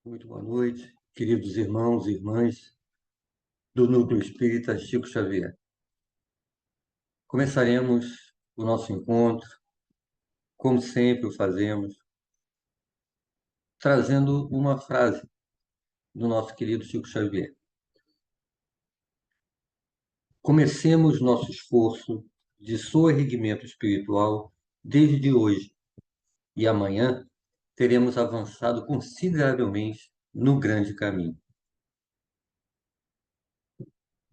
Muito boa noite, queridos irmãos e irmãs do Núcleo Espírita Chico Xavier. Começaremos o nosso encontro, como sempre o fazemos, trazendo uma frase do nosso querido Chico Xavier. Comecemos nosso esforço de soerguimento espiritual desde hoje, e amanhã teremos avançado consideravelmente no grande caminho.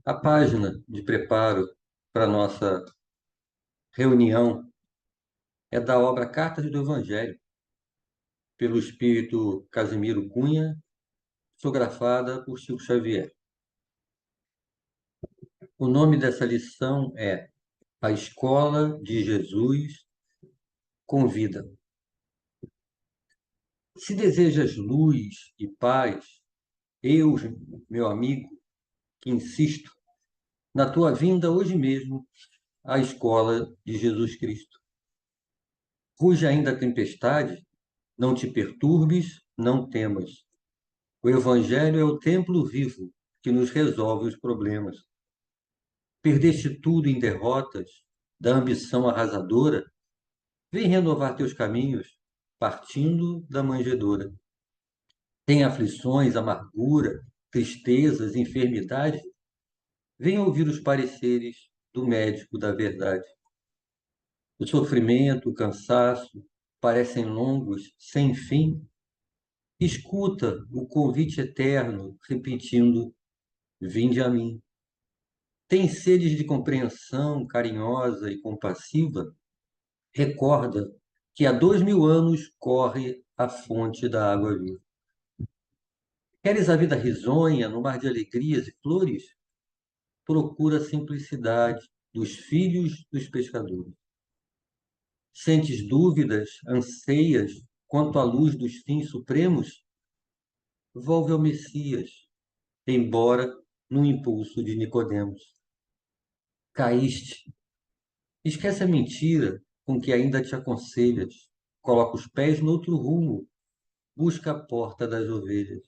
A página de preparo para a nossa reunião é da obra Cartas do Evangelho, pelo espírito Casimiro Cunha, psicografada por Chico Xavier. O nome dessa lição é A Escola de Jesus Convida. Se desejas luz e paz, eu, meu amigo, que insisto na tua vinda hoje mesmo à escola de Jesus Cristo. Ruge ainda a tempestade, não te perturbes, não temas. O Evangelho é o templo vivo que nos resolve os problemas. Perdeste tudo em derrotas, da ambição arrasadora? Vem renovar teus caminhos, partindo da manjedoura. Tem aflições, amargura, tristezas, enfermidade? Vem ouvir os pareceres do médico da verdade. O sofrimento, o cansaço parecem longos, sem fim. Escuta o convite eterno, repetindo: vinde a mim. Tem sedes de compreensão carinhosa e compassiva? Recorda que há 2000 anos corre a fonte da água viva. Queres a vida risonha, no mar de alegrias e flores? Procura a simplicidade dos filhos dos pescadores. Sentes dúvidas, anseias quanto à luz dos fins supremos? Volve ao Messias, embora no impulso de Nicodemos. Caíste. Esquece a mentira com que ainda te aconselhas. Coloca os pés no outro rumo. Busca a porta das ovelhas.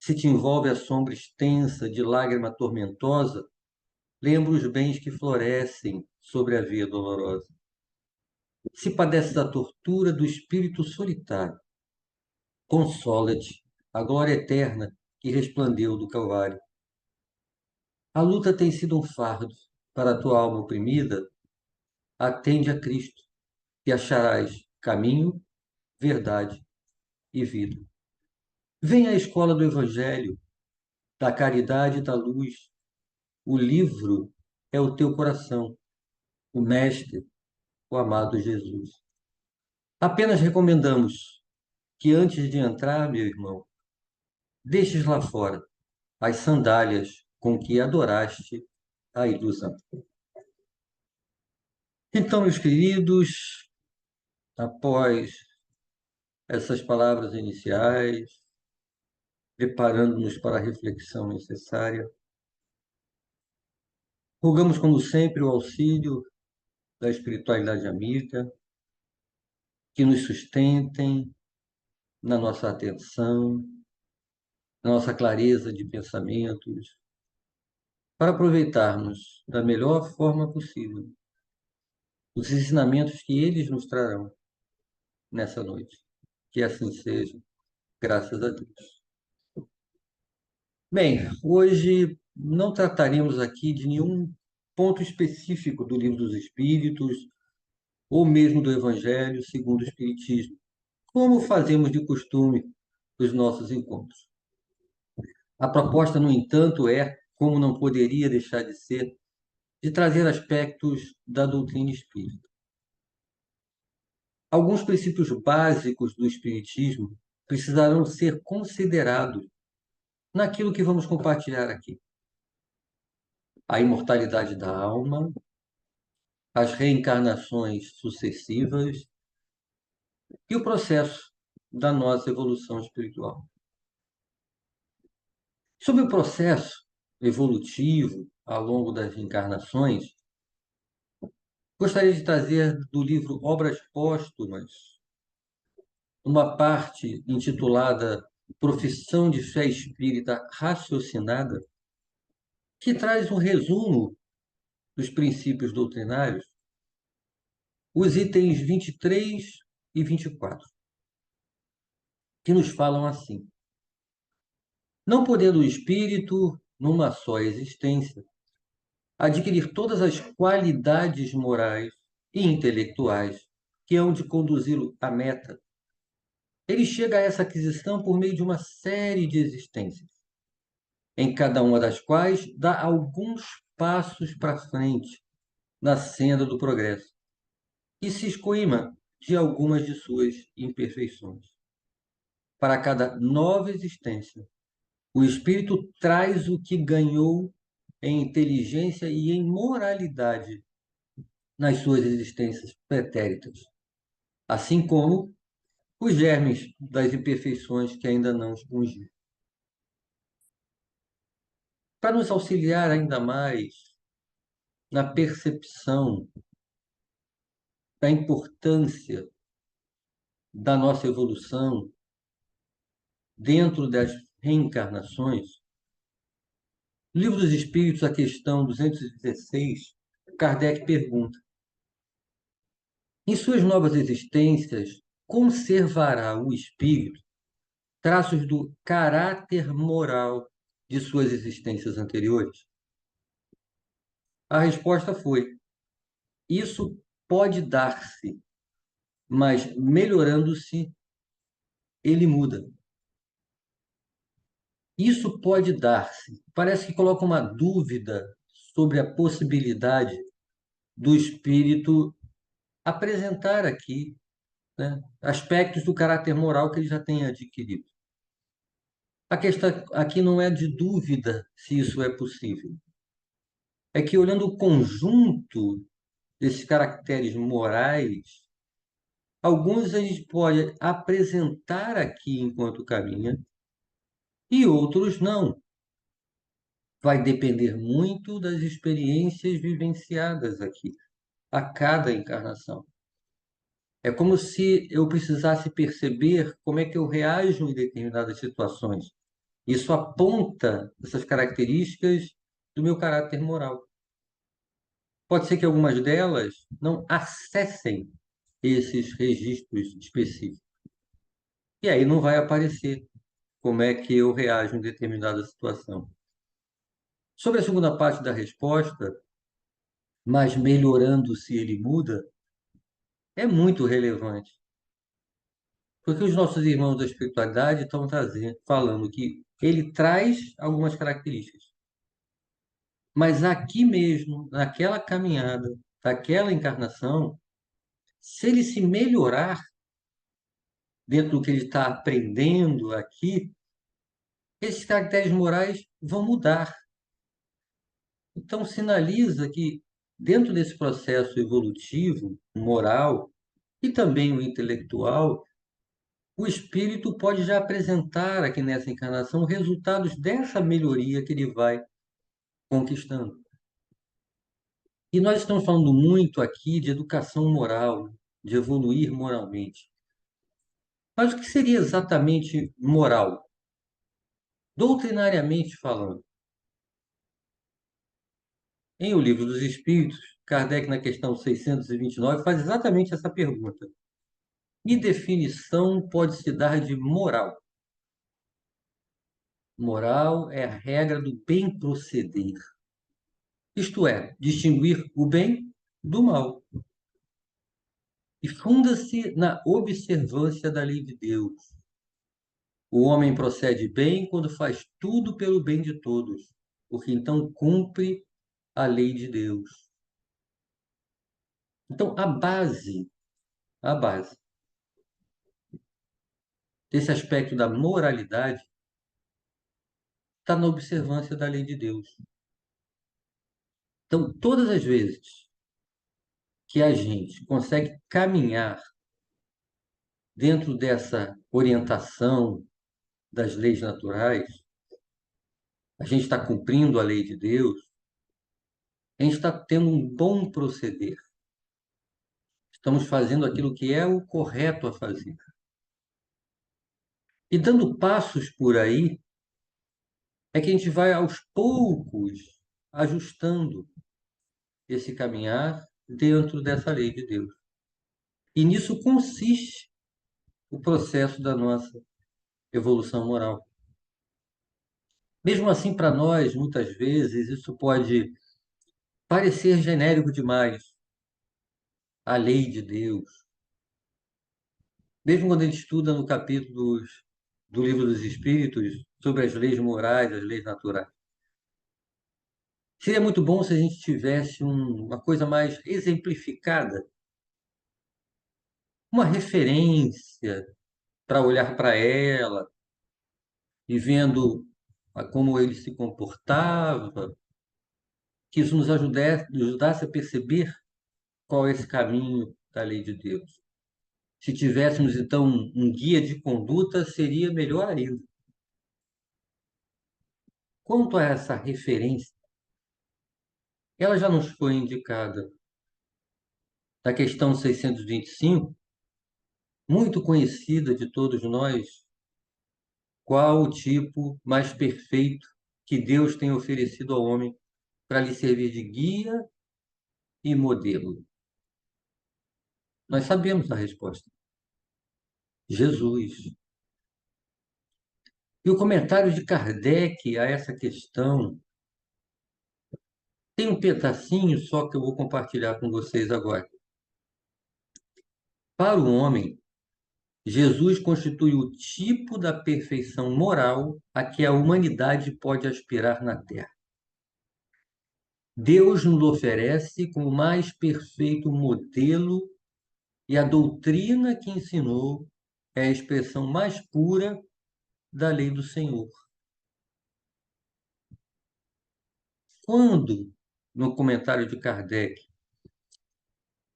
Se te envolve a sombra extensa de lágrima tormentosa, lembra os bens que florescem sobre a via dolorosa. Se padeces a tortura do espírito solitário, consola-te a glória eterna que resplandeu do Calvário. A luta tem sido um fardo para a tua alma oprimida. Atende a Cristo e acharás caminho, verdade e vida. Venha à escola do Evangelho, da caridade e da luz. O livro é o teu coração, o Mestre, o amado Jesus. Apenas recomendamos que antes de entrar, meu irmão, deixes lá fora as sandálias com que adoraste a ilusão. Então, meus queridos, após essas palavras iniciais, preparando-nos para a reflexão necessária, rogamos, como sempre, o auxílio da espiritualidade amiga, que nos sustentem na nossa atenção, na nossa clareza de pensamentos, para aproveitarmos da melhor forma possível os ensinamentos que eles nos trarão nessa noite. Que assim seja, graças a Deus. Bem, hoje não trataremos aqui de nenhum ponto específico do Livro dos Espíritos ou mesmo do Evangelho segundo o Espiritismo, como fazemos de costume nos nossos encontros. A proposta, no entanto, é, como não poderia deixar de ser, de trazer aspectos da doutrina espírita. Alguns princípios básicos do Espiritismo precisarão ser considerados naquilo que vamos compartilhar aqui. A imortalidade da alma, as reencarnações sucessivas e o processo da nossa evolução espiritual. Sobre o processo evolutivo ao longo das reencarnações, gostaria de trazer do livro Obras Póstumas, uma parte intitulada Profissão de Fé Espírita Raciocinada, que traz um resumo dos princípios doutrinários, os itens 23 e 24, que nos falam assim: não podendo o espírito, numa só existência, adquirir todas as qualidades morais e intelectuais que hão de conduzi-lo à meta, ele chega a essa aquisição por meio de uma série de existências, em cada uma das quais dá alguns passos para frente na senda do progresso e se escoima de algumas de suas imperfeições. Para cada nova existência, o espírito traz o que ganhou em inteligência e em moralidade nas suas existências pretéritas, assim como os germes das imperfeições que ainda não expungiu. Para nos auxiliar ainda mais na percepção da importância da nossa evolução dentro das reencarnações, Livro dos Espíritos, a questão 216, Kardec pergunta: em suas novas existências, conservará o espírito traços do caráter moral de suas existências anteriores? A resposta foi: isso pode dar-se, mas melhorando-se, ele muda. Isso pode dar-se. Parece que coloca uma dúvida sobre a possibilidade do espírito apresentar aqui, né, aspectos do caráter moral que ele já tem adquirido. A questão aqui não é de dúvida se isso é possível. É que, olhando o conjunto desses caracteres morais, alguns a gente pode apresentar aqui enquanto caminha e outros não. Vai depender muito das experiências vivenciadas aqui, a cada encarnação. É como se eu precisasse perceber como é que eu reajo em determinadas situações. Isso aponta essas características do meu caráter moral. Pode ser que algumas delas não acessem esses registros específicos. E aí não vai aparecer como é que eu reajo em determinada situação. Sobre a segunda parte da resposta, mas melhorando se ele muda, é muito relevante. Porque os nossos irmãos da espiritualidade estão falando que ele traz algumas características. Mas aqui mesmo, naquela caminhada, daquela encarnação, se ele se melhorar dentro do que ele está aprendendo aqui, esses caracteres morais vão mudar. Então, sinaliza que, dentro desse processo evolutivo, moral e também o intelectual, o espírito pode já apresentar aqui nessa encarnação resultados dessa melhoria que ele vai conquistando. E nós estamos falando muito aqui de educação moral, de evoluir moralmente. Mas o que seria exatamente moral? Doutrinariamente falando. Em O Livro dos Espíritos, Kardec, na questão 629, faz exatamente essa pergunta. Que definição pode se dar de moral? Moral é a regra do bem proceder. Isto é, distinguir o bem do mal. E funda-se na observância da lei de Deus. O homem procede bem quando faz tudo pelo bem de todos, porque então cumpre a lei de Deus. Então, a base desse aspecto da moralidade está na observância da lei de Deus. Então, todas as vezes que a gente consegue caminhar dentro dessa orientação das leis naturais, a gente está cumprindo a lei de Deus, a gente está tendo um bom proceder. Estamos fazendo aquilo que é o correto a fazer. E dando passos por aí, é que a gente vai aos poucos ajustando esse caminhar dentro dessa lei de Deus. E nisso consiste o processo da nossa evolução moral. Mesmo assim, para nós, muitas vezes, isso pode parecer genérico demais, a lei de Deus. Mesmo quando a gente estuda no capítulo do Livro dos Espíritos sobre as leis morais, as leis naturais. Seria muito bom se a gente tivesse uma coisa mais exemplificada, uma referência para olhar para ela e vendo como ele se comportava, que isso nos ajudasse a perceber qual é esse caminho da lei de Deus. Se tivéssemos, então, um guia de conduta, seria melhor ainda. Quanto a essa referência, ela já nos foi indicada na questão 625, muito conhecida de todos nós, qual o tipo mais perfeito que Deus tem oferecido ao homem para lhe servir de guia e modelo? Nós sabemos a resposta: Jesus. E o comentário de Kardec a essa questão tem um pedacinho só que eu vou compartilhar com vocês agora. Para o homem, Jesus constitui o tipo da perfeição moral a que a humanidade pode aspirar na Terra. Deus nos oferece como mais perfeito modelo e a doutrina que ensinou é a expressão mais pura da lei do Senhor. Quando, no comentário de Kardec,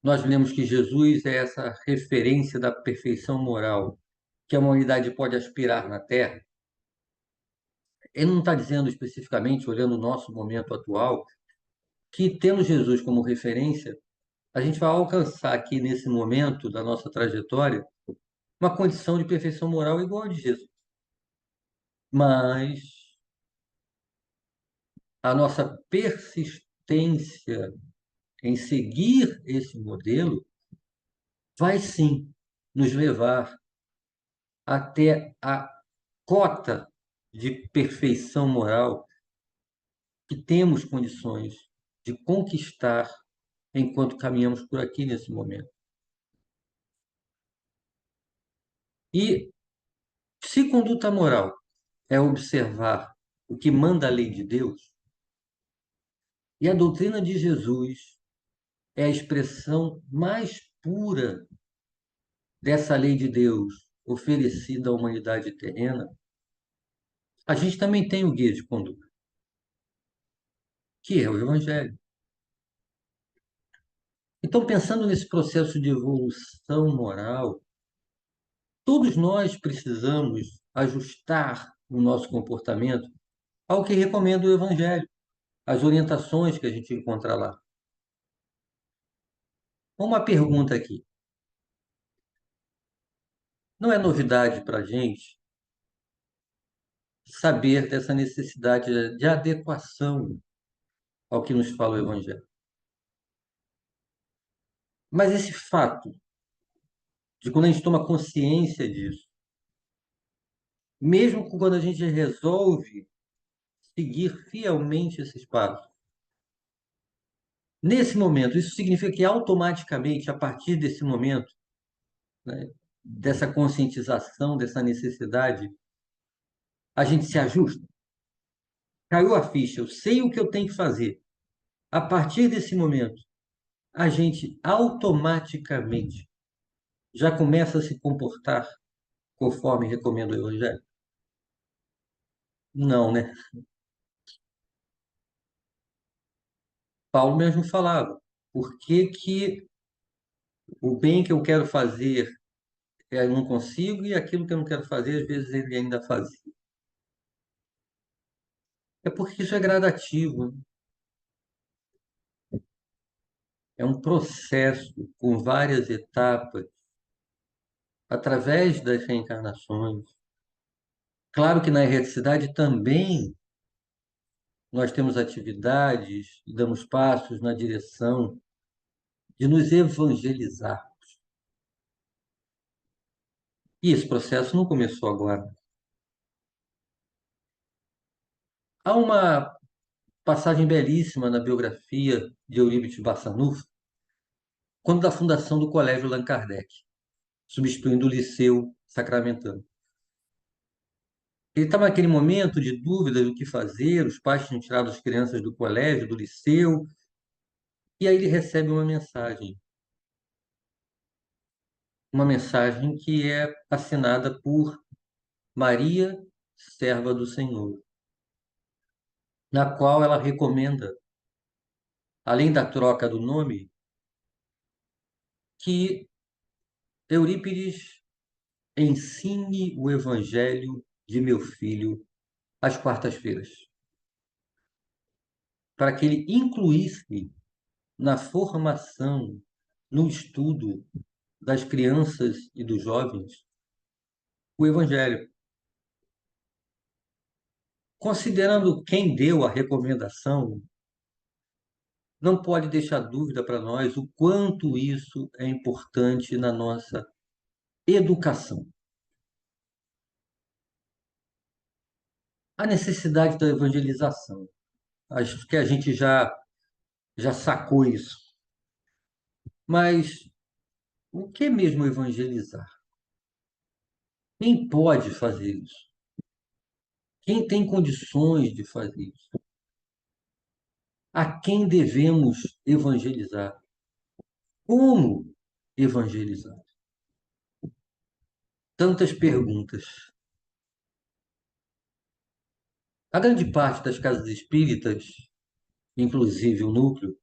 nós lemos que Jesus é essa referência da perfeição moral que a humanidade pode aspirar na Terra, ele não está dizendo especificamente, olhando o nosso momento atual, que tendo Jesus como referência, a gente vai alcançar aqui nesse momento da nossa trajetória uma condição de perfeição moral igual a de Jesus. Mas a nossa persistência em seguir esse modelo vai sim nos levar até a cota de perfeição moral que temos condições de conquistar enquanto caminhamos por aqui nesse momento. E se conduta moral é observar o que manda a lei de Deus, e a doutrina de Jesus é a expressão mais pura dessa lei de Deus oferecida à humanidade terrena, a gente também tem o guia de conduta, que é o Evangelho. Então, pensando nesse processo de evolução moral, todos nós precisamos ajustar o nosso comportamento ao que recomenda o Evangelho, as orientações que a gente encontra lá. Uma pergunta aqui. Não é novidade para a gente saber dessa necessidade de adequação ao que nos fala o Evangelho. Mas esse fato de quando a gente toma consciência disso, mesmo quando a gente resolve seguir fielmente esses passos, nesse momento, isso significa que automaticamente, a partir desse momento, né, dessa conscientização, dessa necessidade, a gente se ajusta. Caiu a ficha, eu sei o que eu tenho que fazer. A partir desse momento, a gente automaticamente já começa a se comportar conforme recomenda o Evangelho? Não, né? Paulo mesmo falava, por que que o bem que eu quero fazer eu não consigo e aquilo que eu não quero fazer, às vezes ele ainda fazia? É porque isso é gradativo, né? É um processo com várias etapas, através das reencarnações. Claro que na erreticidade também nós temos atividades e damos passos na direção de nos evangelizar. E esse processo não começou agora. Há uma passagem belíssima na biografia de Eurípides Barçanufo, quando da fundação do Colégio Allan Kardec, substituindo o Liceu Sacramentano. Ele estava naquele momento de dúvida do que fazer, os pais tinham tirado as crianças do colégio, do liceu, e aí ele recebe uma mensagem que é assinada por Maria, serva do Senhor, na qual ela recomenda, além da troca do nome, que Eurípides ensine o evangelho de meu filho às quartas-feiras, para que ele incluísse na formação, no estudo das crianças e dos jovens o evangelho. Considerando quem deu a recomendação, não pode deixar dúvida para nós o quanto isso é importante na nossa educação. A necessidade da evangelização. Acho que a gente já sacou isso. Mas o que é mesmo evangelizar? Quem pode fazer isso? Quem tem condições de fazer isso? A quem devemos evangelizar? Como evangelizar? Tantas perguntas. A grande parte das casas espíritas, inclusive o núcleo,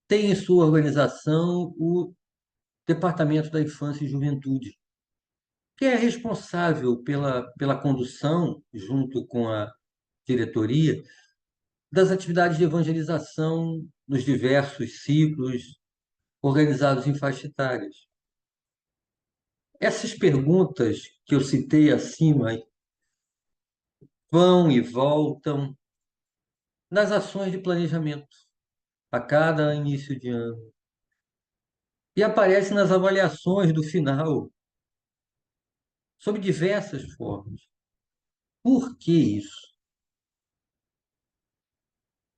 tem em sua organização o Departamento da Infância e Juventude, que é responsável pela condução, junto com a diretoria, das atividades de evangelização nos diversos ciclos organizados em faixas etárias. Essas perguntas que eu citei acima vão e voltam nas ações de planejamento a cada início de ano e aparecem nas avaliações do final, sob diversas formas. Por que isso?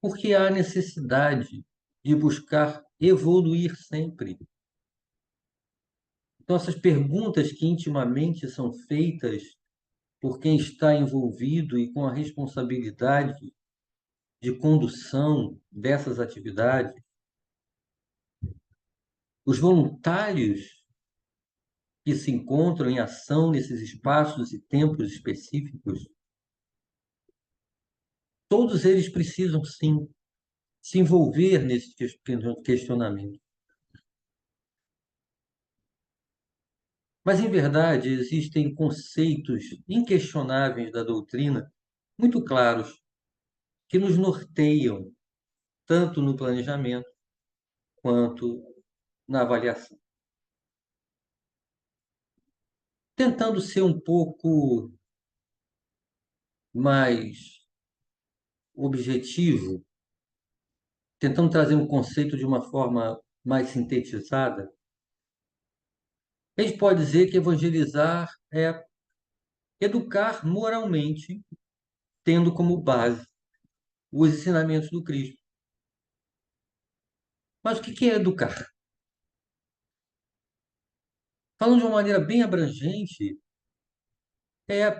Porque há necessidade de buscar evoluir sempre. Então, essas perguntas que intimamente são feitas por quem está envolvido e com a responsabilidade de condução dessas atividades, os voluntários que se encontram em ação nesses espaços e tempos específicos, todos eles precisam, sim, se envolver nesse questionamento. Mas, em verdade, existem conceitos inquestionáveis da doutrina, muito claros, que nos norteiam, tanto no planejamento quanto na avaliação. Tentando ser um pouco mais objetivo, tentando trazer um conceito de uma forma mais sintetizada, a gente pode dizer que evangelizar é educar moralmente, tendo como base os ensinamentos do Cristo. Mas o que é educar? Falando de uma maneira bem abrangente, é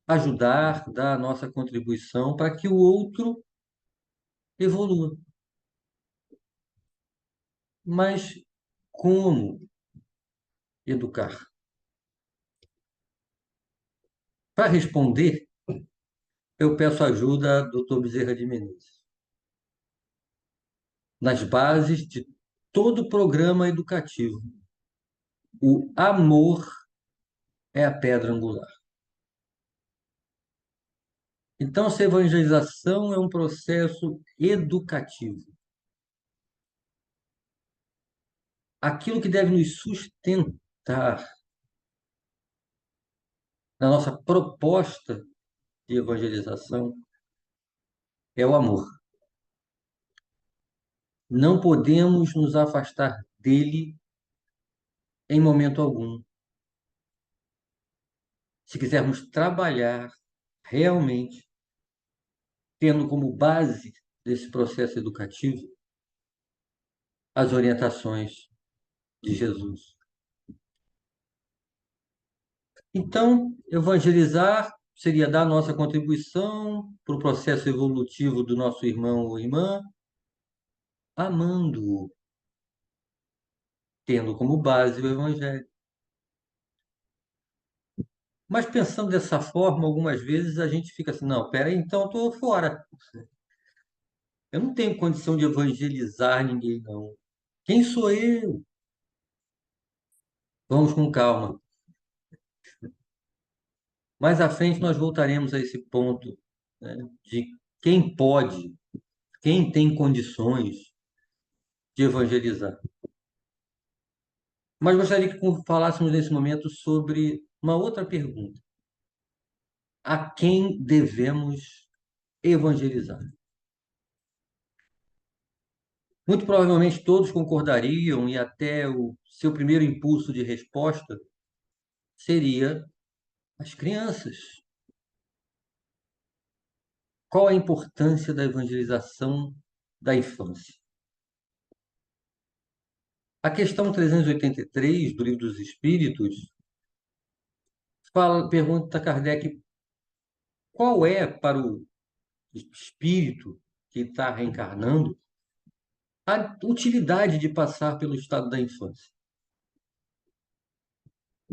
ajudar, dar a nossa contribuição para que o outro evolua. Mas como educar? Para responder, eu peço ajuda do Dr. Bezerra de Menezes, nas bases de todo programa educativo. O amor é a pedra angular. Então, essa evangelização é um processo educativo. Aquilo que deve nos sustentar na nossa proposta de evangelização é o amor. Não podemos nos afastar dele em momento algum. Se quisermos trabalhar realmente, tendo como base desse processo educativo as orientações de Jesus. Então, evangelizar seria dar nossa contribuição para o processo evolutivo do nosso irmão ou irmã, amando-o, tendo como base o Evangelho. Mas pensando dessa forma, algumas vezes a gente fica assim, não, peraí, então eu estou fora. Eu não tenho condição de evangelizar ninguém, não. Quem sou eu? Vamos com calma. Mais à frente nós voltaremos a esse ponto, né, de quem pode, quem tem condições de evangelizar. Mas gostaria que falássemos nesse momento sobre uma outra pergunta: a quem devemos evangelizar? Muito provavelmente todos concordariam, e até o seu primeiro impulso de resposta seria as crianças. Qual a importância da evangelização da infância? A questão 383 do Livro dos Espíritos pergunta a Kardec qual é para o espírito que está reencarnando a utilidade de passar pelo estado da infância.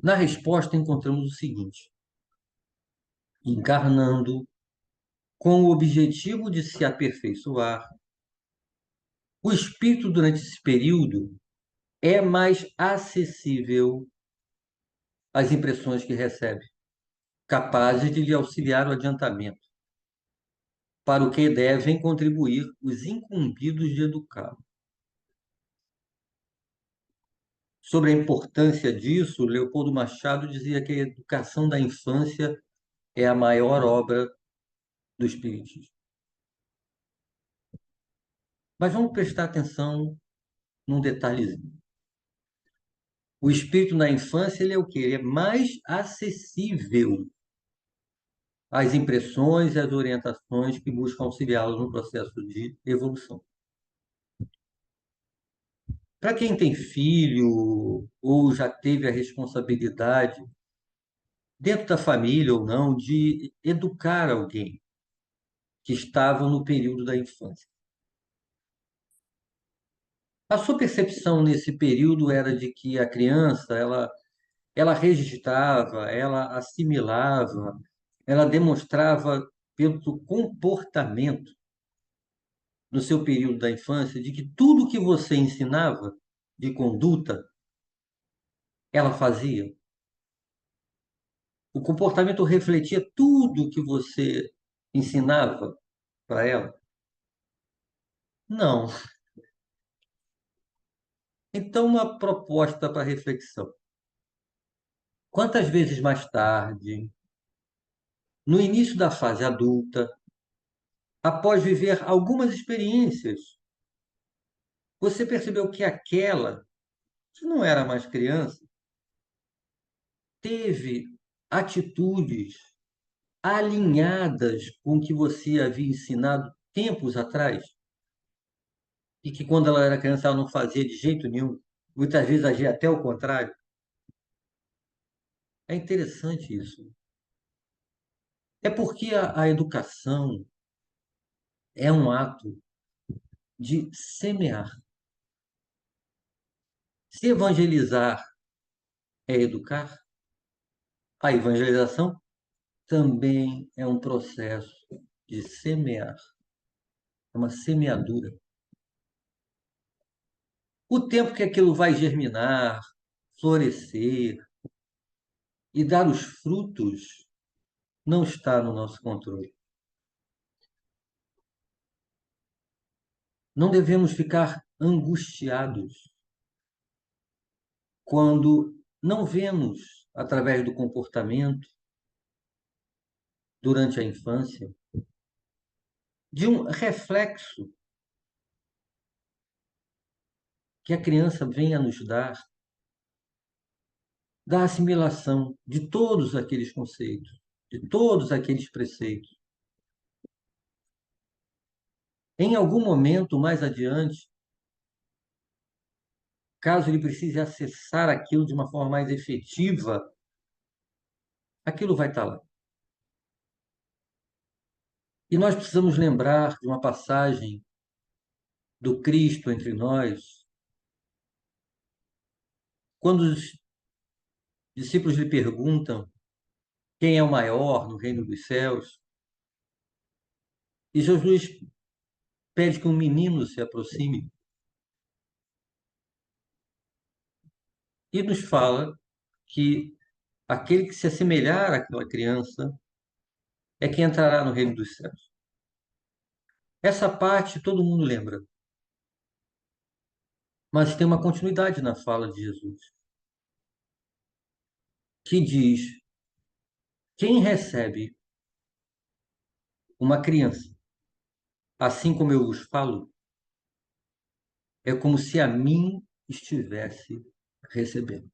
Na resposta, encontramos o seguinte: encarnando com o objetivo de se aperfeiçoar, o espírito, durante esse período, é mais acessível às impressões que recebe, capazes de lhe auxiliar o adiantamento, para o que devem contribuir os incumbidos de educá-lo. Sobre a importância disso, Leopoldo Machado dizia que a educação da infância é a maior obra do Espiritismo. Mas vamos prestar atenção num detalhezinho. O espírito na infância, ele é o quê? Ele é mais acessível às impressões e às orientações que buscam auxiliá-lo no processo de evolução. Para quem tem filho ou já teve a responsabilidade, dentro da família ou não, de educar alguém que estava no período da infância. A sua percepção nesse período era de que a criança, ela registrava, ela assimilava, ela demonstrava pelo comportamento no seu período da infância de que tudo que você ensinava de conduta, ela fazia. O comportamento refletia tudo que você ensinava para ela? Não. Então, uma proposta para reflexão. Quantas vezes mais tarde, no início da fase adulta, após viver algumas experiências, você percebeu que aquela, que não era mais criança, teve atitudes alinhadas com o que você havia ensinado tempos atrás? E que quando ela era criança ela não fazia de jeito nenhum, muitas vezes agia até o contrário. É interessante isso. É porque a educação é um ato de semear. Se evangelizar é educar, a evangelização também é um processo de semear, é uma semeadura. O tempo que aquilo vai germinar, florescer e dar os frutos não está no nosso controle. Não devemos ficar angustiados quando não vemos, através do comportamento, durante a infância, de um reflexo que a criança vem a nos dar da assimilação de todos aqueles conceitos, de todos aqueles preceitos. Em algum momento mais adiante, caso ele precise acessar aquilo de uma forma mais efetiva, aquilo vai estar lá. E nós precisamos lembrar de uma passagem do Cristo entre nós, quando os discípulos lhe perguntam quem é o maior no reino dos céus, e Jesus pede que um menino se aproxime e nos fala que aquele que se assemelhar àquela criança é quem entrará no reino dos céus. Essa parte todo mundo lembra, mas tem uma continuidade na fala de Jesus, que diz: quem recebe uma criança, assim como eu vos falo, é como se a mim estivesse recebendo.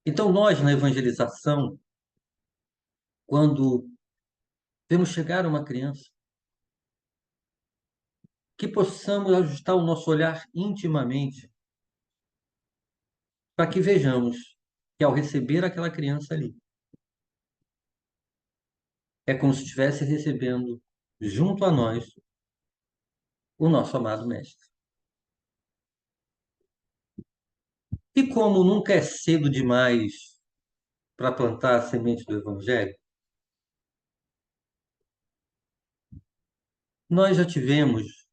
Então, nós, na evangelização, quando vemos chegar uma criança, que possamos ajustar o nosso olhar intimamente para que vejamos que, ao receber aquela criança ali, é como se estivesse recebendo, junto a nós, o nosso amado Mestre. E como nunca é cedo demais para plantar a semente do Evangelho, nós já tivemos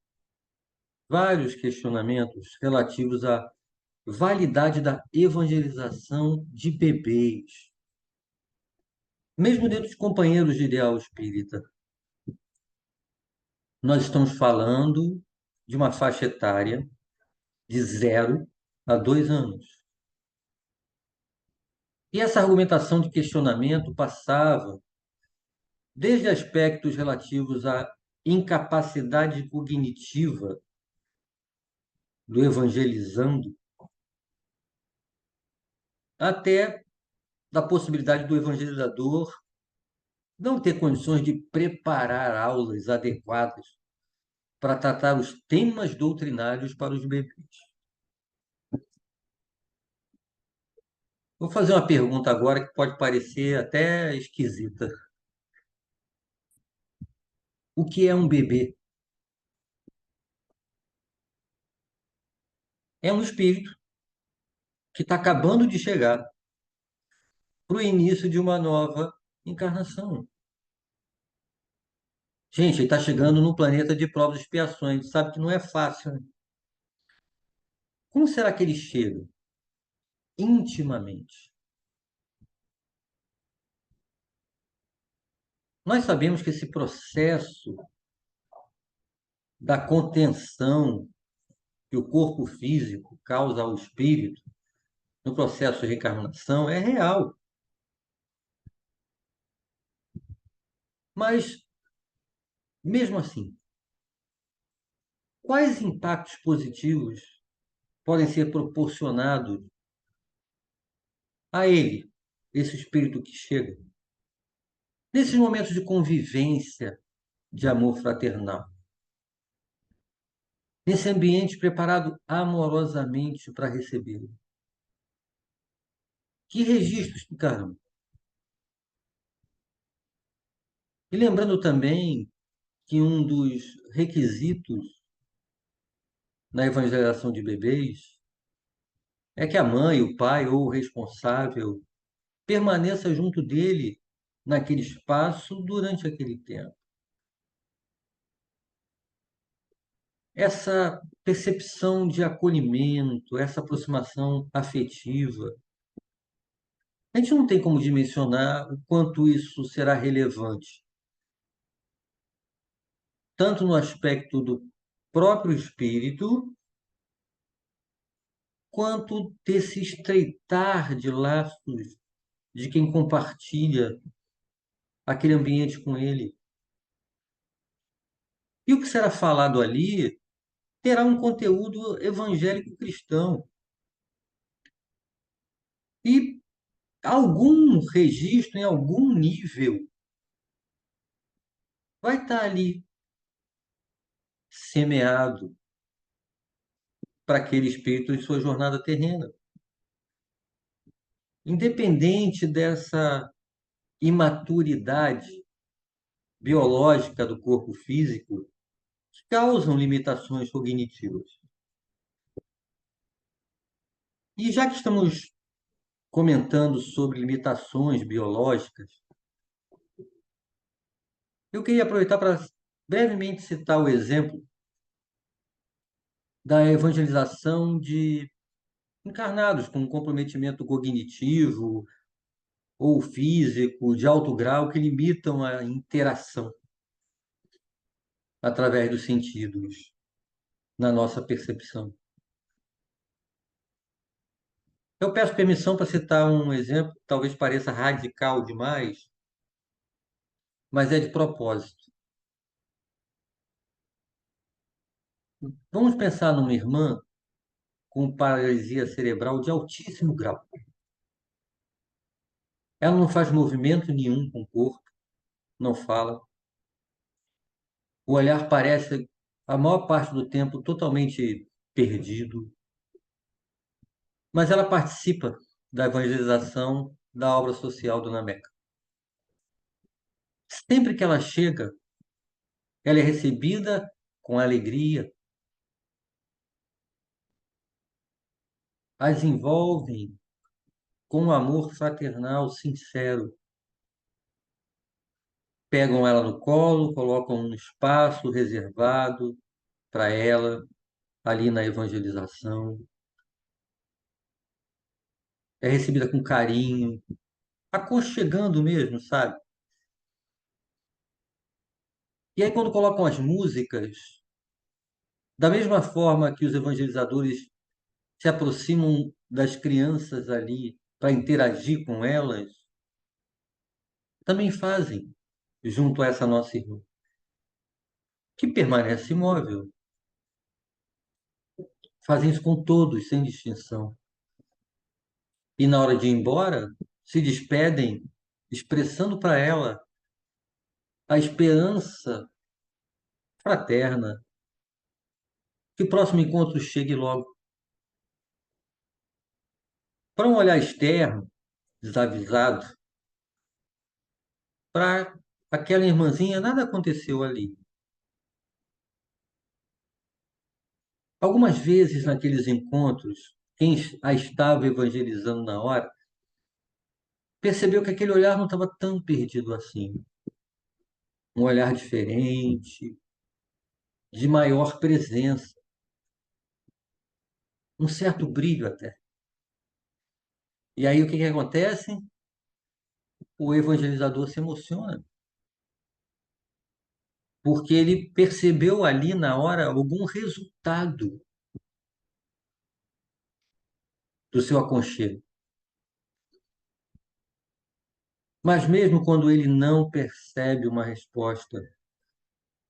vários questionamentos relativos à validade da evangelização de bebês, mesmo dentro de companheiros de ideal espírita. Nós estamos falando de uma faixa etária de 0 a 2 anos. E essa argumentação de questionamento passava desde aspectos relativos à incapacidade cognitiva do evangelizando, até da possibilidade do evangelizador não ter condições de preparar aulas adequadas para tratar os temas doutrinários para os bebês. Vou fazer uma pergunta agora que pode parecer até esquisita. O que é um bebê? É um espírito que está acabando de chegar para o início de uma nova encarnação. Gente, ele está chegando num planeta de provas e expiações, sabe que não é fácil, né? Como será que ele chega? Intimamente. Nós sabemos que esse processo da contenção que o corpo físico causa ao espírito no processo de reencarnação é real. Mas, mesmo assim, quais impactos positivos podem ser proporcionados a ele, esse espírito que chega, nesses momentos de convivência, de amor fraternal, nesse ambiente preparado amorosamente para recebê-lo? Que registros ficarão? E lembrando também que um dos requisitos na evangelização de bebês é que a mãe, o pai ou o responsável permaneça junto dele naquele espaço durante aquele tempo. Essa percepção de acolhimento, essa aproximação afetiva, a gente não tem como dimensionar o quanto isso será relevante, tanto no aspecto do próprio espírito, quanto desse estreitar de laços de quem compartilha aquele ambiente com ele. E o que será falado ali terá um conteúdo evangélico cristão. E algum registro, em algum nível, vai estar ali semeado para aquele espírito em sua jornada terrena. Independente dessa imaturidade biológica do corpo físico, que causam limitações cognitivas. E já que estamos comentando sobre limitações biológicas, eu queria aproveitar para brevemente citar o exemplo da evangelização de encarnados com um comprometimento cognitivo ou físico de alto grau que limitam a interação através dos sentidos na nossa percepção. Eu peço permissão para citar um exemplo que talvez pareça radical demais, mas é de propósito. Vamos pensar numa irmã com paralisia cerebral de altíssimo grau. Ela não faz movimento nenhum com o corpo, não fala. O olhar parece, a maior parte do tempo, totalmente perdido. Mas ela participa da evangelização da obra social do Nameca. Sempre que ela chega, ela é recebida com alegria, as envolvem com um amor fraternal sincero. Pegam ela no colo, colocam um espaço reservado para ela, ali na evangelização. É recebida com carinho, aconchegando mesmo, sabe? E aí, quando colocam as músicas, da mesma forma que os evangelizadores se aproximam das crianças ali para interagir com elas, também fazem junto a essa nossa irmã, que permanece imóvel. Fazem isso com todos, sem distinção. E na hora de ir embora, se despedem, expressando para ela a esperança fraterna que o próximo encontro chegue logo. Para um olhar externo, desavisado, para aquela irmãzinha, nada aconteceu ali. Algumas vezes, naqueles encontros, quem a estava evangelizando na hora percebeu que aquele olhar não estava tão perdido assim. Um olhar diferente, de maior presença, um certo brilho até. E aí o que que acontece? O evangelizador se emociona, porque ele percebeu ali na hora algum resultado do seu aconchego. Mas mesmo quando ele não percebe uma resposta,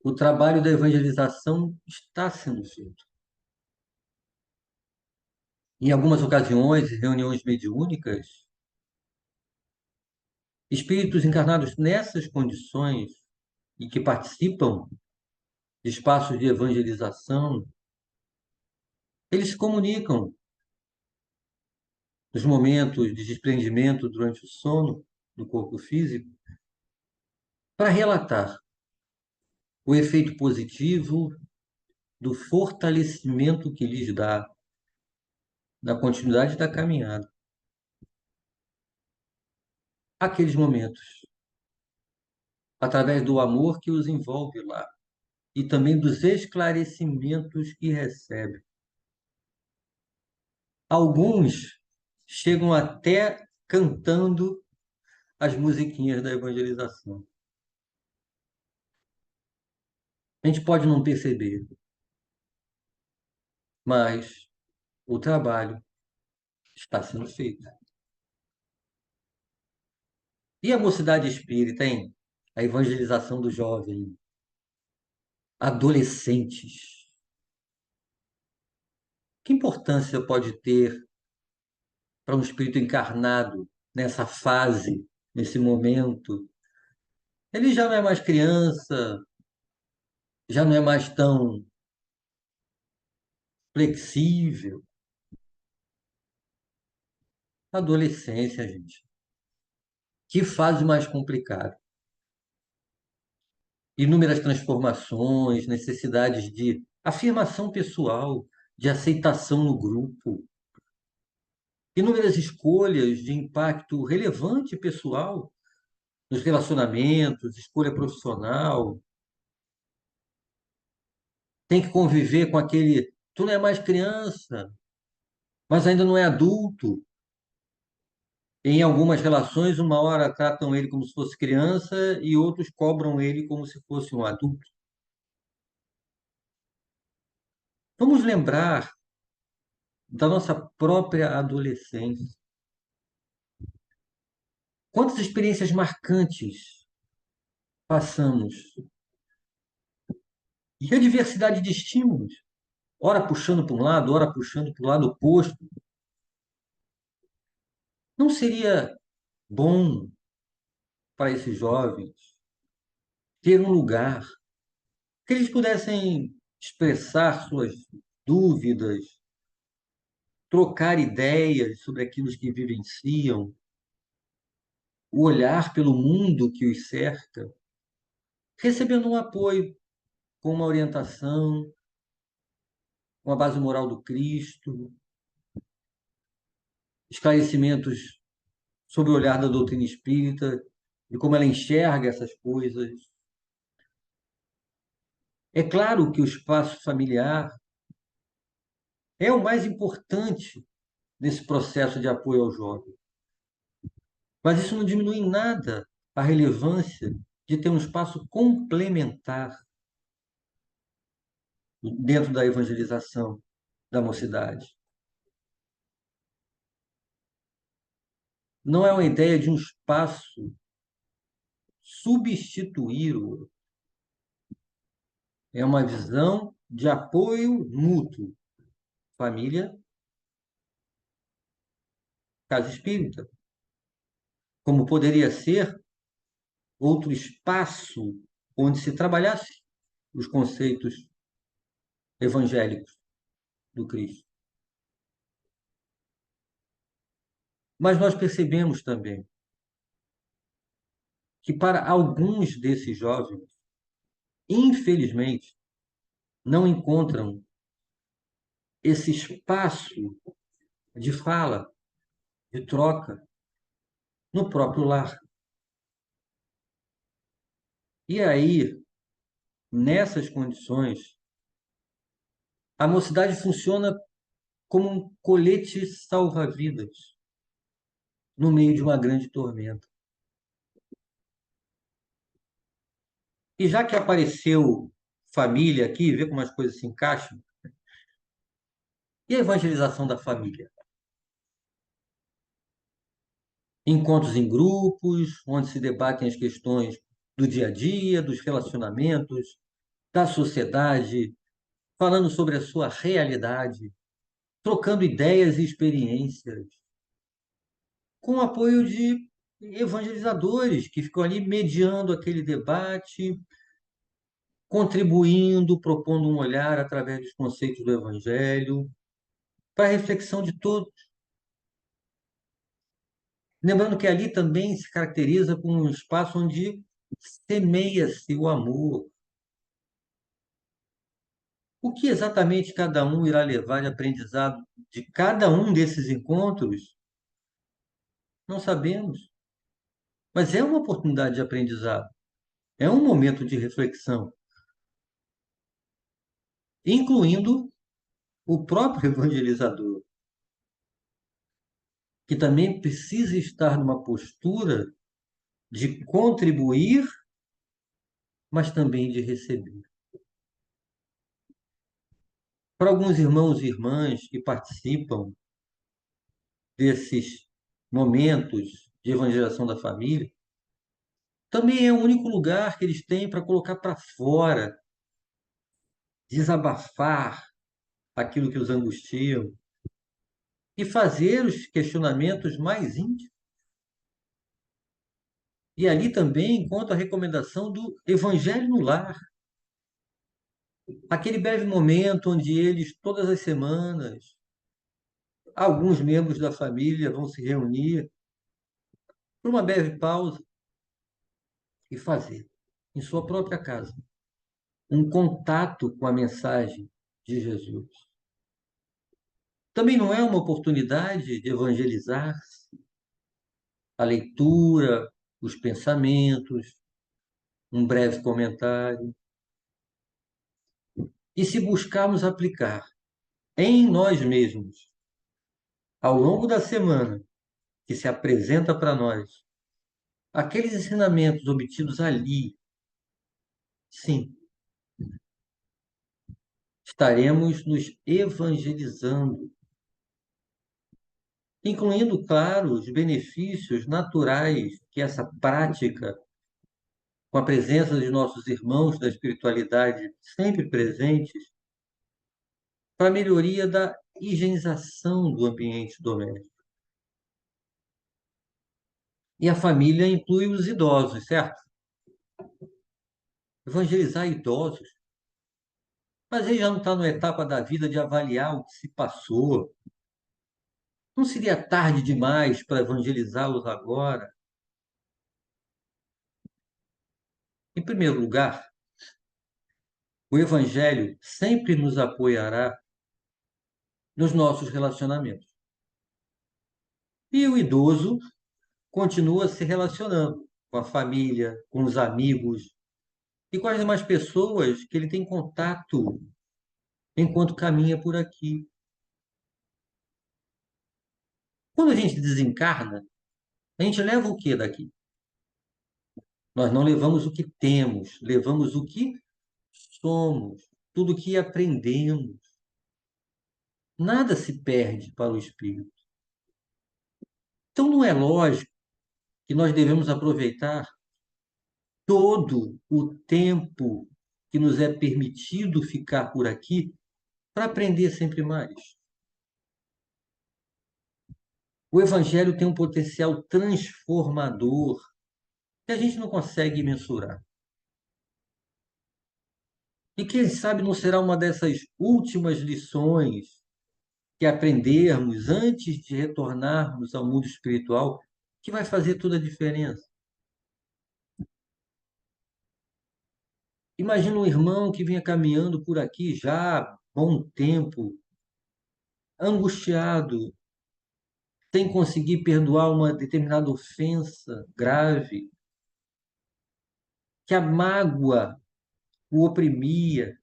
o trabalho da evangelização está sendo feito. Em algumas ocasiões, reuniões mediúnicas, espíritos encarnados nessas condições e que participam de espaços de evangelização, eles se comunicam nos momentos de desprendimento durante o sono do corpo físico para relatar o efeito positivo do fortalecimento que lhes dá na continuidade da caminhada. Aqueles momentos, através do amor que os envolve lá e também dos esclarecimentos que recebem. Alguns chegam até cantando as musiquinhas da evangelização. A gente pode não perceber, mas o trabalho está sendo feito. E a mocidade espírita, hein? A evangelização do jovem, adolescentes. Que importância pode ter para um espírito encarnado nessa fase, nesse momento? Ele já não é mais criança, já não é mais tão flexível. Adolescência, gente. Que fase mais complicada. Inúmeras transformações, necessidades de afirmação pessoal, de aceitação no grupo, inúmeras escolhas de impacto relevante pessoal nos relacionamentos, escolha profissional, tem que conviver com aquele, tu não é mais criança, mas ainda não é adulto. Em algumas relações, uma hora tratam ele como se fosse criança e outros cobram ele como se fosse um adulto. Vamos lembrar da nossa própria adolescência. Quantas experiências marcantes passamos e a diversidade de estímulos, ora puxando para um lado, ora puxando para o lado oposto. Não seria bom para esses jovens ter um lugar que eles pudessem expressar suas dúvidas, trocar ideias sobre aquilo que vivenciam, o olhar pelo mundo que os cerca, recebendo um apoio, com uma orientação, uma base moral do Cristo, esclarecimentos sobre o olhar da doutrina espírita, de como ela enxerga essas coisas. É claro que o espaço familiar é o mais importante nesse processo de apoio ao jovem, mas isso não diminui em nada a relevância de ter um espaço complementar dentro da evangelização da mocidade. Não é uma ideia de um espaço substituir o outro, é uma visão de apoio mútuo. Família, casa espírita. Como poderia ser outro espaço onde se trabalhasse os conceitos evangélicos do Cristo. Mas nós percebemos também que para alguns desses jovens, infelizmente, não encontram esse espaço de fala, de troca no próprio lar. E aí, nessas condições, a mocidade funciona como um colete salva-vidas no meio de uma grande tormenta. E já que apareceu família aqui, vê como as coisas se encaixam, e a evangelização da família? Encontros em grupos, onde se debatem as questões do dia a dia, dos relacionamentos, da sociedade, falando sobre a sua realidade, trocando ideias e experiências, com o apoio de evangelizadores que ficam ali mediando aquele debate, contribuindo, propondo um olhar através dos conceitos do Evangelho, para a reflexão de todos. Lembrando que ali também se caracteriza como um espaço onde semeia-se o amor. O que exatamente cada um irá levar de aprendizado de cada um desses encontros, não sabemos. Mas é uma oportunidade de aprendizado, é um momento de reflexão, incluindo o próprio evangelizador, que também precisa estar numa postura de contribuir, mas também de receber. Para alguns irmãos e irmãs que participam desses momentos de evangelização da família, Também é o único lugar que eles têm para colocar para fora, desabafar aquilo que os angustiam e fazer os questionamentos mais íntimos. E ali também encontro a recomendação do Evangelho no Lar, aquele breve momento onde eles, todas as semanas, alguns membros da família vão se reunir por uma breve pausa e fazer, em sua própria casa, um contato com a mensagem de Jesus. Também não é uma oportunidade de evangelizar a leitura, os pensamentos, um breve comentário. E se buscarmos aplicar em nós mesmos, ao longo da semana que se apresenta para nós, aqueles ensinamentos obtidos ali, sim, estaremos nos evangelizando, incluindo, claro, os benefícios naturais que essa prática, com a presença de nossos irmãos da espiritualidade sempre presentes, para a melhoria da higienização do ambiente doméstico. E a família inclui os idosos, certo? Evangelizar idosos. Mas ele já não está na etapa da vida de avaliar o que se passou. Não seria tarde demais para evangelizá-los agora? Em primeiro lugar, o Evangelho sempre nos apoiará nos nossos relacionamentos. E o idoso continua se relacionando com a família, com os amigos e com as demais pessoas que ele tem contato enquanto caminha por aqui. Quando a gente desencarna, a gente leva o que daqui? Nós não levamos o que temos, levamos o que somos, tudo o que aprendemos. Nada se perde para o espírito. Então não é lógico que nós devemos aproveitar todo o tempo que nos é permitido ficar por aqui para aprender sempre mais. O Evangelho tem um potencial transformador que a gente não consegue mensurar. E quem sabe não será uma dessas últimas lições que aprendermos antes de retornarmos ao mundo espiritual que vai fazer toda a diferença. Imagina um irmão que vinha caminhando por aqui já há bom tempo, angustiado, sem conseguir perdoar uma determinada ofensa grave, que a mágoa o oprimia,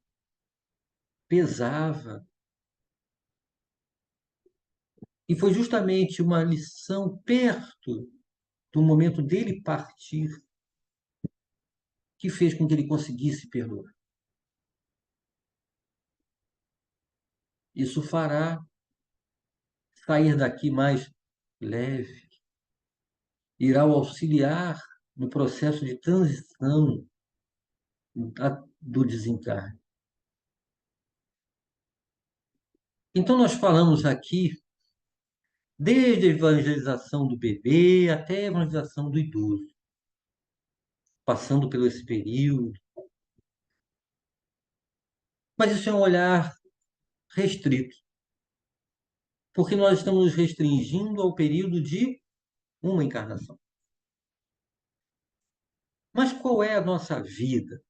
pesava. E foi justamente uma lição perto do momento dele partir que fez com que ele conseguisse perdoar. Isso fará sair daqui mais leve, irá o auxiliar no processo de transição do desencarne. Então, nós falamos aqui desde a evangelização do bebê até a evangelização do idoso, passando pelo esse período. Mas isso é um olhar restrito, porque nós estamos nos restringindo ao período de uma encarnação. Mas qual é a nossa vida?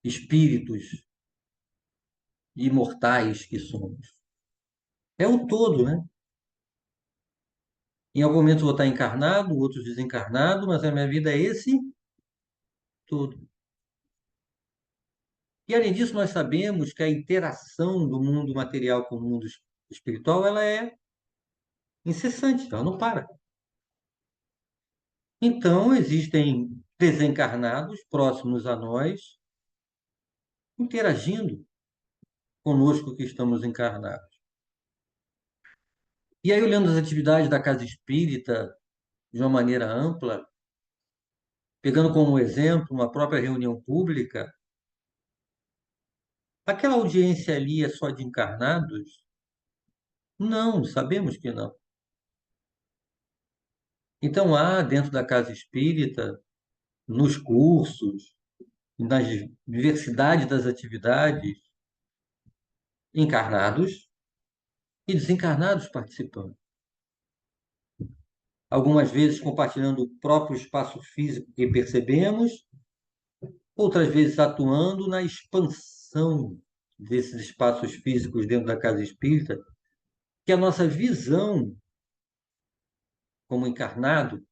Espíritos imortais que somos. É o todo, né? Em algum momento eu vou estar encarnado, outros desencarnado, mas a minha vida é esse todo. E além disso, nós sabemos que a interação do mundo material com o mundo espiritual, ela é incessante, ela não para. Então, existem desencarnados próximos a nós, interagindo conosco que estamos encarnados. E aí, olhando as atividades da casa espírita de uma maneira ampla, Pegando como exemplo uma própria reunião pública, aquela audiência ali é só de encarnados? Não, sabemos que não. Então há dentro da casa espírita, nos cursos, na diversidade das atividades, encarnados e desencarnados participando. Algumas vezes compartilhando o próprio espaço físico que percebemos, outras vezes atuando na expansão desses espaços físicos dentro da casa espírita, que a nossa visão como encarnado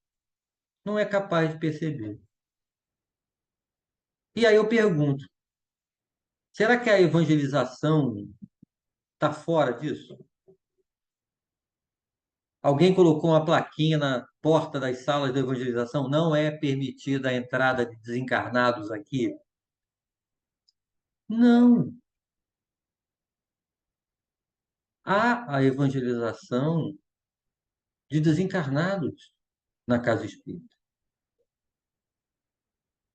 não é capaz de perceber. E aí eu pergunto, será que a evangelização está fora disso? Alguém colocou uma plaquinha na porta das salas de evangelização? Não é permitida a entrada de desencarnados aqui? Não. Há a evangelização de desencarnados na casa espírita.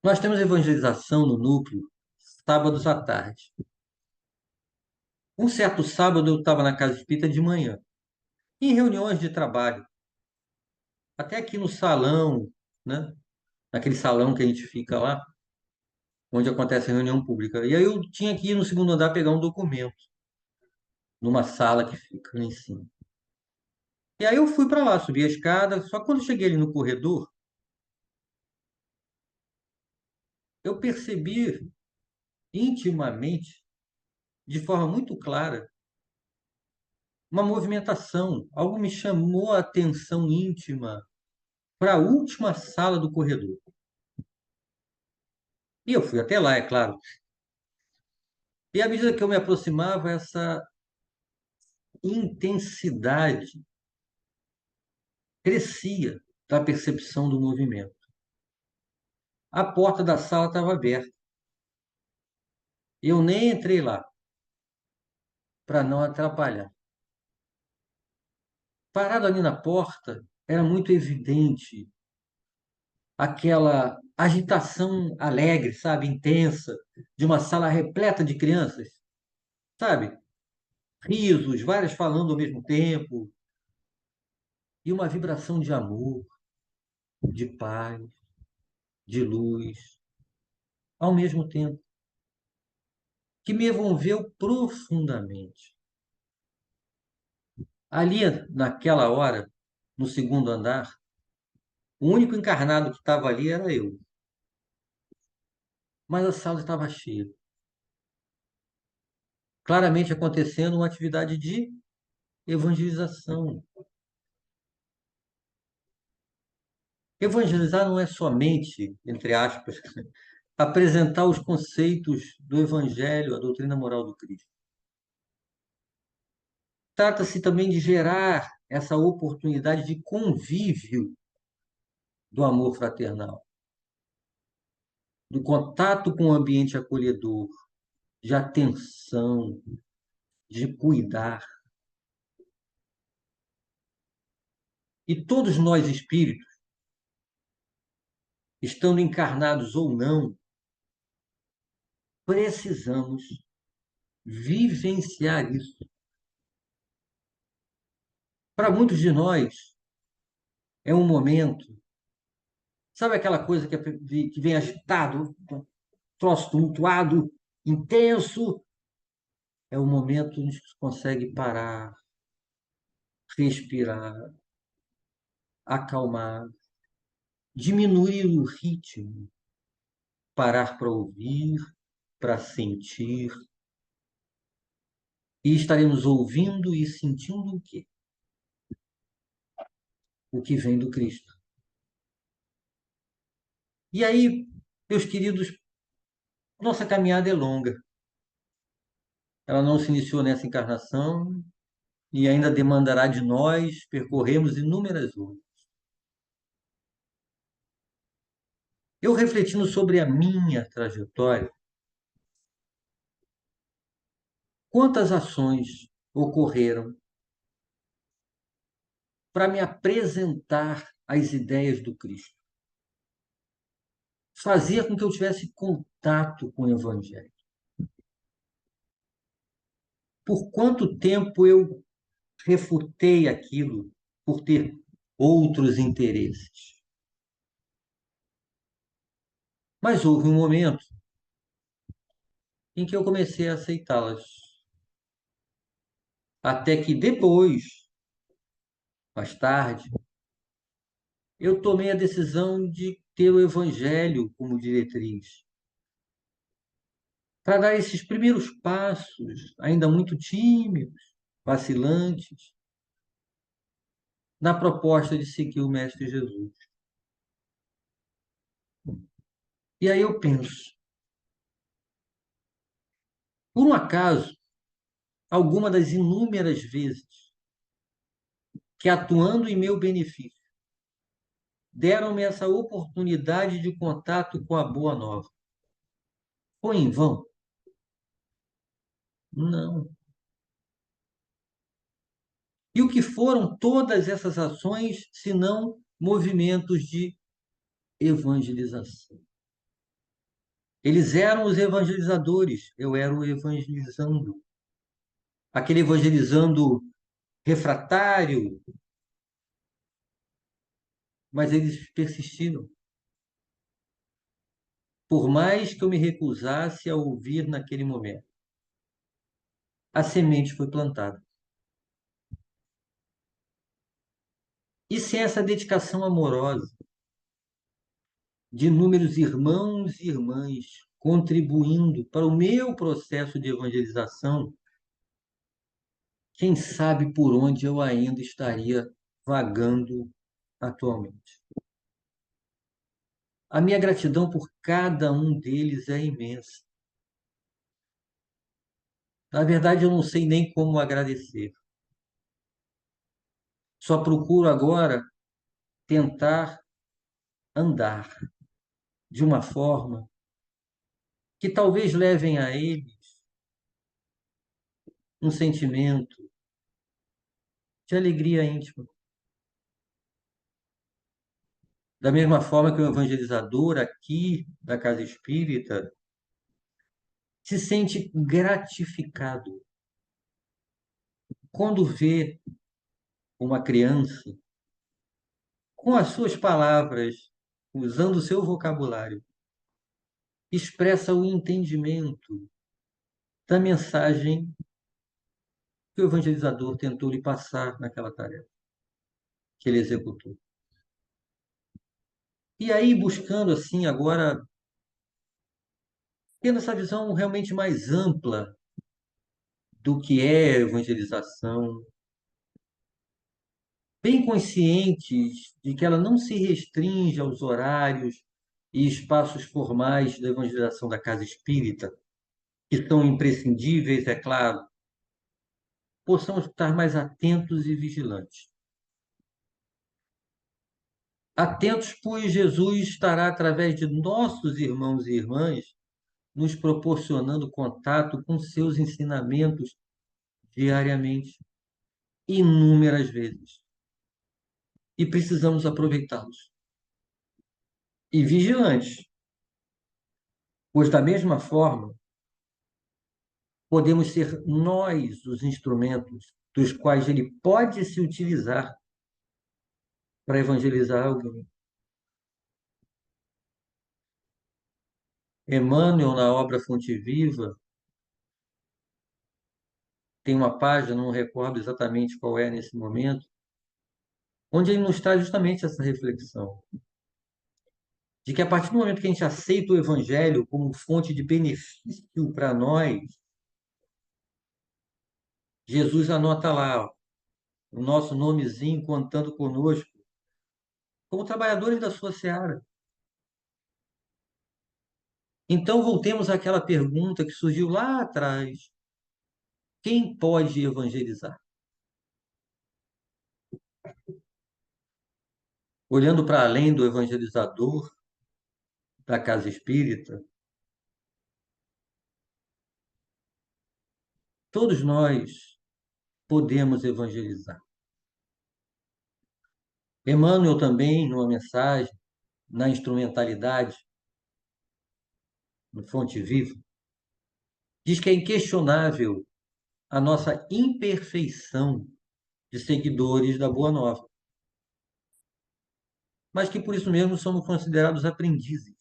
Nós temos evangelização no núcleo sábados à tarde. Um certo sábado eu estava na casa espírita de manhã, em reuniões de trabalho, até aqui no salão, né? Naquele salão que a gente fica lá, onde acontece a reunião pública. E aí eu tinha que ir no segundo andar pegar um documento, numa sala que fica lá em cima. E aí eu fui para lá, subi a escada, só que quando eu cheguei ali no corredor, eu percebi intimamente, de forma muito clara, uma movimentação. Algo me chamou a atenção íntima para a última sala do corredor. E eu fui até lá, é claro. E à medida que eu me aproximava, essa intensidade crescia da percepção do movimento. A porta da sala estava aberta. Eu nem entrei lá para não atrapalhar. Parado ali na porta, era muito evidente aquela agitação alegre, sabe, intensa, de uma sala repleta de crianças, sabe? Risos, várias falando ao mesmo tempo, e uma vibração de amor, de paz, de luz, ao mesmo tempo, que me envolveu profundamente. Ali, naquela hora, no segundo andar, o único encarnado que estava ali era eu, mas a sala estava cheia, claramente acontecendo uma atividade de evangelização. Evangelizar não é somente, entre aspas, apresentar os conceitos do Evangelho, a doutrina moral do Cristo. Trata-se também de gerar essa oportunidade de convívio do amor fraternal, do contato com o ambiente acolhedor, de atenção, de cuidar. E todos nós espíritos, estando encarnados ou não, precisamos vivenciar isso. Para muitos de nós, é um momento, sabe aquela coisa que vem agitado, um troço tumultuado, intenso? É o momento em que se consegue parar, respirar, acalmar, diminuir o ritmo, parar para ouvir, para sentir, e estaremos ouvindo e sentindo o quê? O que vem do Cristo. E aí, meus queridos, nossa caminhada é longa. Ela não se iniciou nessa encarnação e ainda demandará de nós percorrermos inúmeras outras. Eu refletindo sobre a minha trajetória, quantas ações ocorreram para me apresentar as ideias do Cristo? fazia com que eu tivesse contato com o Evangelho. Por quanto tempo eu refutei aquilo por ter outros interesses? Mas houve um momento em que eu comecei a aceitá-las. Até que depois, mais tarde, eu tomei a decisão de ter o Evangelho como diretriz. Para dar esses primeiros passos, ainda muito tímidos, vacilantes, na proposta de seguir o Mestre Jesus. E aí eu penso, por um acaso, alguma das inúmeras vezes que, atuando em meu benefício, deram-me essa oportunidade de contato com a Boa Nova, foi em vão? Não. E o que foram todas essas ações, senão movimentos de evangelização? Eles eram os evangelizadores, eu era o evangelizando. Aquele evangelizando refratário, mas eles persistiram. Por mais que eu me recusasse a ouvir naquele momento, a semente foi plantada. E sem essa dedicação amorosa de inúmeros irmãos e irmãs contribuindo para o meu processo de evangelização, quem sabe por onde eu ainda estaria vagando atualmente. A minha gratidão por cada um deles é imensa. Na verdade, eu não sei nem como agradecer. Só procuro agora tentar andar de uma forma que talvez levem a eles um sentimento de alegria íntima. Da mesma forma que o evangelizador aqui da Casa Espírita se sente gratificado quando vê uma criança com as suas palavras, usando o seu vocabulário, expressa o entendimento da mensagem que o evangelizador tentou lhe passar naquela tarefa que ele executou. E aí, buscando assim agora, tendo essa visão realmente mais ampla do que é evangelização, bem conscientes de que ela não se restringe aos horários e espaços formais da evangelização da casa espírita, que são imprescindíveis, é claro, possamos estar mais atentos e vigilantes. Atentos, pois Jesus estará, através de nossos irmãos e irmãs, nos proporcionando contato com seus ensinamentos diariamente, inúmeras vezes. E precisamos aproveitá-los. E vigilantes, pois, da mesma forma, podemos ser nós os instrumentos dos quais ele pode se utilizar para evangelizar alguém. Emmanuel, na obra Fonte Viva, tem uma página, não recordo exatamente qual é nesse momento, onde ele nos traz justamente essa reflexão, de que a partir do momento que a gente aceita o Evangelho como fonte de benefício para nós, Jesus anota lá ó, o nosso nomezinho contando conosco, como trabalhadores da sua seara. Então, voltemos àquela pergunta que surgiu lá atrás: quem pode evangelizar? Olhando para além do evangelizador da casa espírita, todos nós podemos evangelizar. Emmanuel também, numa mensagem, na instrumentalidade, no Fonte Viva, diz que é inquestionável a nossa imperfeição de seguidores da Boa Nova, mas que por isso mesmo somos considerados aprendizes.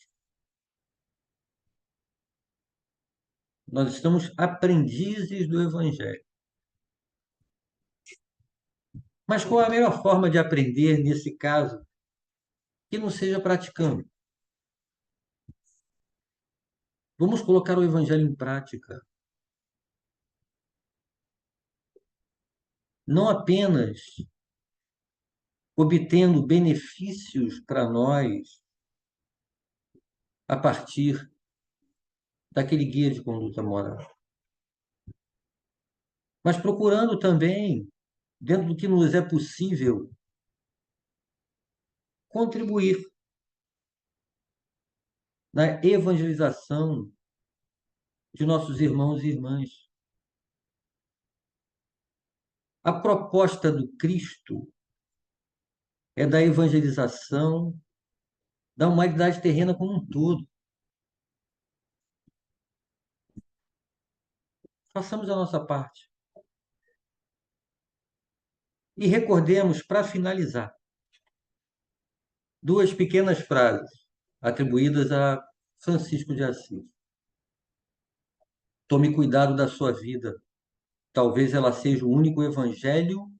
Nós estamos aprendizes do Evangelho. Mas qual é a melhor forma de aprender nesse caso que não seja praticando? Vamos colocar o Evangelho em prática. Não apenas obtendo benefícios para nós a partir daquele guia de conduta moral, mas procurando também, dentro do que nos é possível, contribuir na evangelização de nossos irmãos e irmãs. A proposta do Cristo é da evangelização da humanidade terrena como um todo. Façamos a nossa parte. E recordemos, para finalizar, duas pequenas frases atribuídas a Francisco de Assis. Tome cuidado da sua vida. Talvez ela seja o único evangelho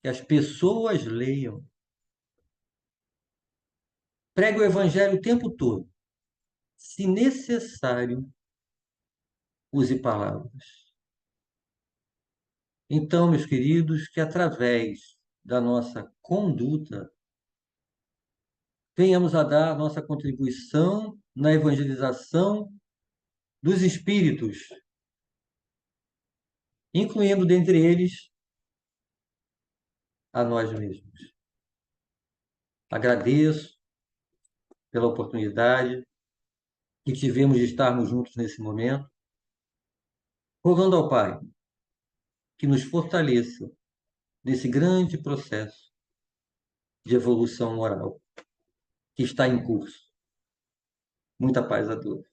que as pessoas leiam. Pregue o evangelho o tempo todo. Se necessário, use palavras. Então, meus queridos, que através da nossa conduta, venhamos a dar nossa contribuição na evangelização dos espíritos, incluindo dentre eles a nós mesmos. Agradeço pela oportunidade que tivemos de estarmos juntos nesse momento, rogando ao Pai que nos fortaleça nesse grande processo de evolução moral que está em curso. Muita paz a todos.